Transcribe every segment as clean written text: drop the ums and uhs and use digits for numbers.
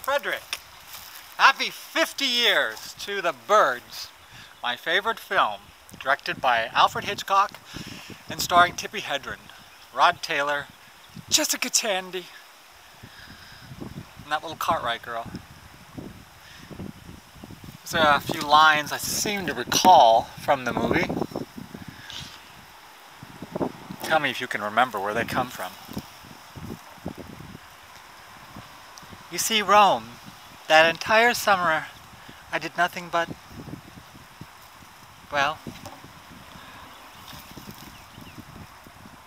Frederic. Happy 50 years to The Birds, my favorite film, directed by Alfred Hitchcock and starring Tippi Hedren, Rod Taylor, Jessica Tandy, and that little Cartwright girl. There's a few lines I seem to recall from the movie. Tell me if you can remember where they come from. You see, Rome, that entire summer I did nothing but, well,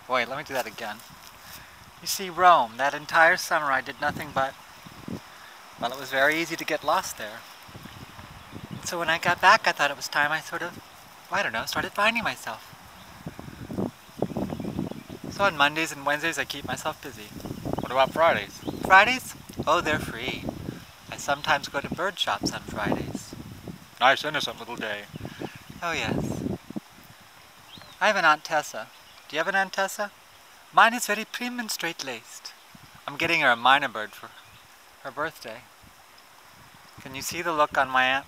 wait, let me do that again. You see, Rome, that entire summer I did nothing but, well, it was very easy to get lost there. So when I got back, I thought it was time I sort of, I don't know, started finding myself. So on Mondays and Wednesdays I keep myself busy. What about Fridays? Fridays? Oh, they're free. I sometimes go to bird shops on Fridays. Nice, innocent little day. Oh, yes. I have an Aunt Tessa. Do you have an Aunt Tessa? Mine is very prim and straight-laced. I'm getting her a minor bird for her birthday. Can you see the look on my Aunt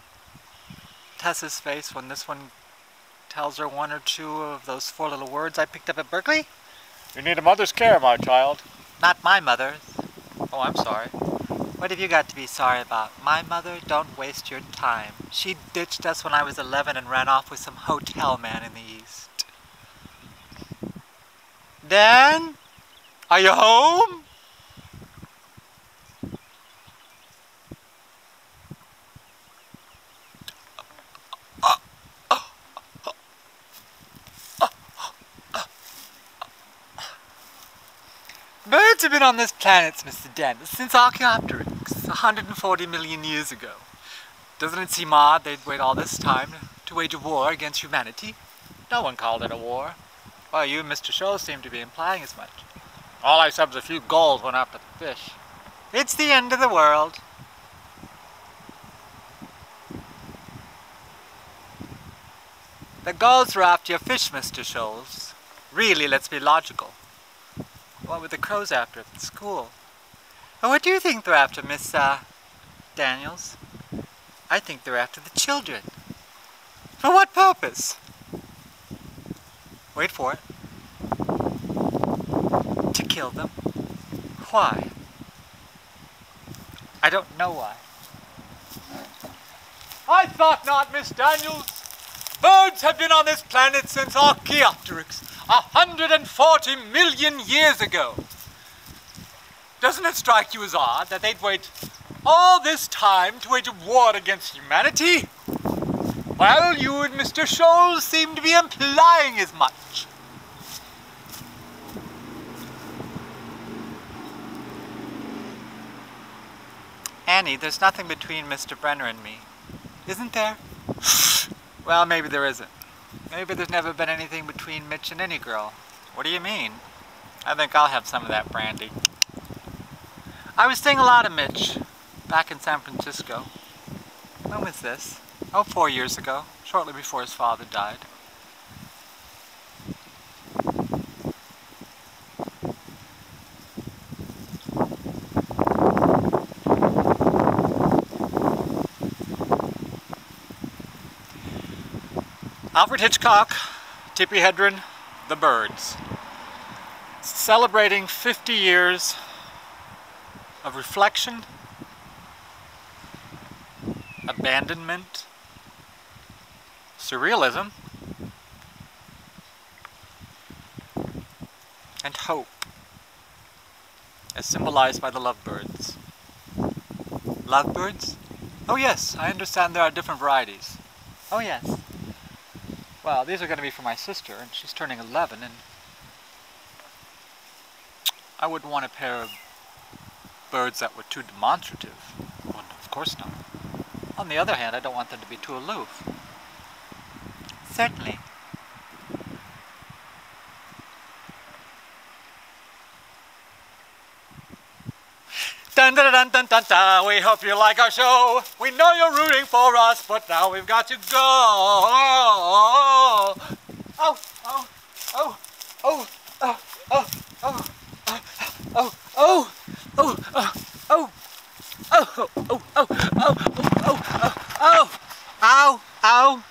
Tessa's face when this one tells her one or two of those 4 little words I picked up at Berkeley? You need a mother's care, my child. Not my mother's. Oh, I'm sorry. What have you got to be sorry about? My mother, don't waste your time. She ditched us when I was 11 and ran off with some hotel man in the East. Dan? Are you home? Birds have been on this planet, Mr. Daniels, since Archaeopteryx, 140 million years ago. Doesn't it seem odd they'd wait all this time to wage a war against humanity? No one called it a war. Well, you and Mr. Scholl seem to be implying as much. All I said was a few gulls went after the fish. It's the end of the world. The gulls were after your fish, Mr. Scholl. Really, let's be logical. What were the crows after at school? Well, what do you think they're after, Miss, Daniels? I think they're after the children. For what purpose? Wait for it. To kill them. Why? I don't know why. I thought not, Miss Daniels. Birds have been on this planet since Archaeopteryx, 140 million years ago. Doesn't it strike you as odd that they'd wait all this time to wage a war against humanity? Well, you and Mr. Scholl seem to be implying as much. Annie, there's nothing between Mr. Brenner and me, isn't there? Well, maybe there isn't. Maybe there's never been anything between Mitch and any girl. What do you mean? I think I'll have some of that brandy. I was seeing a lot of Mitch back in San Francisco. When was this? Oh, 4 years ago, shortly before his father died. Alfred Hitchcock, Tippi Hedren, The Birds. Celebrating 50 years of reflection, abandonment, surrealism, and hope, as symbolized by the lovebirds. Lovebirds? Oh yes, I understand there are different varieties. Oh yes. Well, these are going to be for my sister, and she's turning 11, and I wouldn't want a pair of birds that were too demonstrative. Well, of course not. On the other hand, I don't want them to be too aloof. Certainly. Dun dun dun dun dun dun, we hope you like our show. We know you're rooting for us, but now we've got to go. Oh, oh, oh, oh, oh, oh, oh, oh, oh, oh, oh, oh, oh. Oh, oh, oh, oh, oh, oh, oh, ow, ow.